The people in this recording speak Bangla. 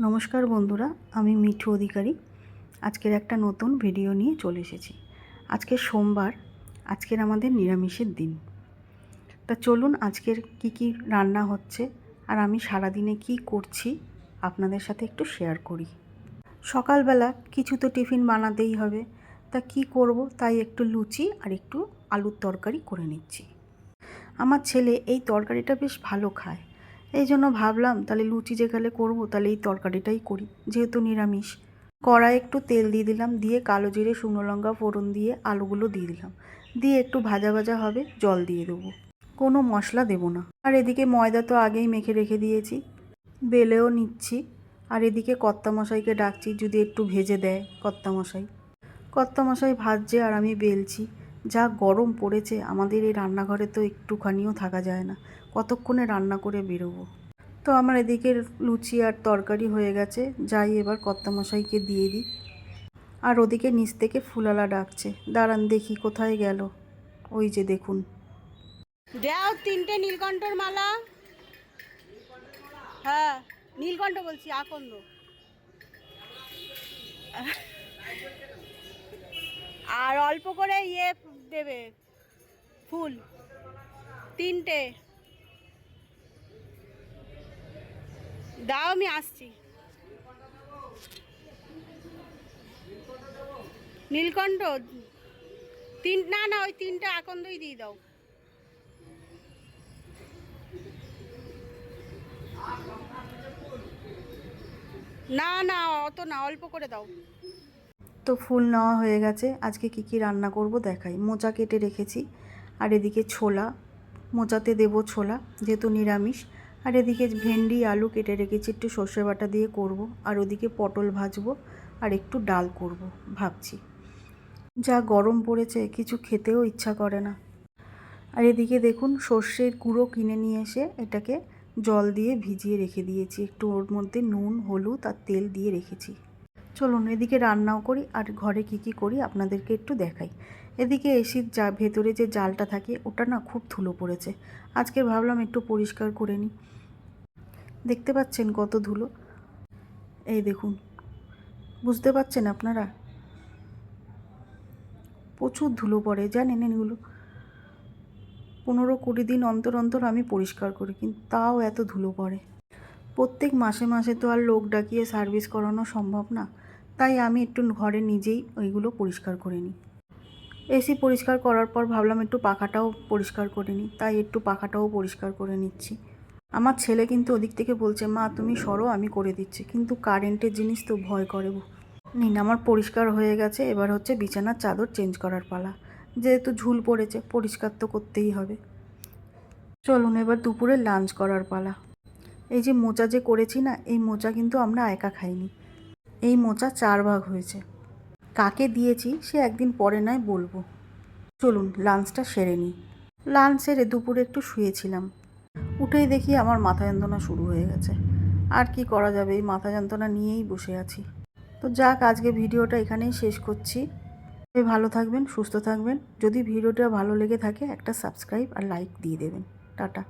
নমস্কার বন্ধুরা, আমি মিঠু অধিকারী। আজকের একটা নতুন ভিডিও নিয়ে চলে এসেছি। আজকে সোমবার, আজকের আমাদের নিরামিষের দিন। তা চলুন আজকের কি রান্না হচ্ছে আর আমি সারাদিনে কি করছি আপনাদের সাথে একটু শেয়ার করি। সকালবেলা কিছু তো টিফিন বানাতেই হবে, তা কি করব তাই একটু লুচি আর একটু আলুর তরকারি করে নিচ্ছি। আমার ছেলে এই তরকারিটা বেশ ভালো খায়, এই জন্য ভাবলাম তাহলে লুচি যেখানে করব তাহলে এই তরকারিটাই করি, যেহেতু নিরামিষ। কড়াই একটু তেল দিয়ে দিলাম, দিয়ে কালো জিরে শুকনো লঙ্কা ফোড়ন দিয়ে আলুগুলো দিয়ে দিলাম, দিয়ে একটু ভাজা ভাজা হবে, জল দিয়ে দেবো, কোনো মশলা দেব না। আর এদিকে ময়দা তো আগেই মেখে রেখে দিয়েছি, বেলেও নিচ্ছি। আর এদিকে কর্তামশাইকে ডাকছি যদি একটু ভেজে দেয়। কর্তামশাই ভাজছে আর আমি বেলছি। যা গরম পড়েছে আমাদের এই রান্নাঘরে তো একটুখানিও থাকা যায় না, কতক্ষণে রান্না করে বেরোবো। তো আমার এদিকে লুচি আর তরকারি হয়ে গেছে, যাই এবার কর্তামশাইকে দিয়ে দিই। আর ওদিকে নিচ থেকে ফুলালা ডাকছে, দাঁড়ান দেখি কোথায় গেল। ওই যে দেখুন, দাও 3টে নীলকণ্ঠর মালা। হ্যাঁ, নীলকণ্ঠ বলছি, আকন্দ। আর অল্প করে দেবে, ফুল 3টে দাও, আমি আসছি। নীলকণ্ঠ না ওই 3টে আকন্দই দিয়ে দাও। না অত না, অল্প করে দাও। তো ফুল নেওয়া হয়ে গেছে। আজকে কি রান্না করব দেখাই। মোচা কেটে রেখেছি, আর এদিকে ছোলা, মোচাতে দেবো ছোলা যেহেতু নিরামিষ। আর এদিকে ভেন্ডি আলু কেটে রেখেছি, একটু সর্ষে বাটা দিয়ে করব। আর ওদিকে পটল ভাজবো আর একটু ডাল করব ভাবছি। যা গরম পড়েছে কিছু খেতেও ইচ্ছা করে না। আর এদিকে দেখুন সর্ষের গুঁড়ো কিনে নিয়ে এসে এটাকে জল দিয়ে ভিজিয়ে রেখে দিয়েছি, একটু ওর মধ্যে নুন হলুদ আর তেল দিয়ে রেখেছি। চলুন এদিকে রান্নাও করি আর ঘরে কি করি আপনাদেরকে একটু দেখাই। এদিকে এসির ভেতরে যে জালটা থাকে ওটা না খুব ধুলো পড়েছে, আজকে ভাবলাম একটু পরিষ্কার করে নিই। দেখতে পাচ্ছেন কত ধুলো, এই দেখুন, বুঝতে পাচ্ছেন আপনারা? প্রচুর ধুলো পড়ে, জানেন এগুলো 15-20 দিন অন্তর অন্তর আমি পরিষ্কার করি, কিন্তু তাও এত ধুলো পড়ে। প্রত্যেক মাসে তো আর লোক ডাকিয়ে সার্ভিস করানো সম্ভব না, তাই আমি একটু ঘরে নিজেই ওইগুলো পরিষ্কার করে নিই। এসি পরিষ্কার করার পর ভাবলাম একটু পাখাটাও পরিষ্কার করে নিই, তাই একটু পাখাটাও পরিষ্কার করে নিচ্ছি। আমার ছেলে কিন্তু ওদিক থেকে বলছে, মা তুমি সরো আমি করে দিচ্ছি, কিন্তু কারেন্টের জিনিস তো ভয় করে। নিন, আমার পরিষ্কার হয়ে গেছে। এবার হচ্ছে বিছানার চাদর চেঞ্জ করার পালা, যেহেতু ঝুল পড়েছে পরিষ্কার তো করতেই হবে। চলুন এবার দুপুরে লাঞ্চ করার পালা। এই যে মোচা যে করেছি না, এই মোচা কিন্তু আমরা একা খাইনি, এই মোচা 4 ভাগ হয়েছে। কাকে দিয়েছি সে একদিন পরে নয় বলবো। চলুন লাঞ্চটা সেরে নিই। লাঞ্চ সেরে দুপুরে একটু শুয়েছিলাম, উঠেই দেখি আমার মাথা যন্ত্রণা শুরু হয়ে গেছে। আর কি করা যাবে, এই মাথা যন্ত্রণা নিয়েই বসে আছি। তো যাক, আজকে ভিডিওটা এখানেই শেষ করছি। ভালো থাকবেন, সুস্থ থাকবেন। যদি ভিডিওটা ভালো লেগে থাকে একটা সাবস্ক্রাইব আর লাইক দিয়ে দেবেন। টাটা।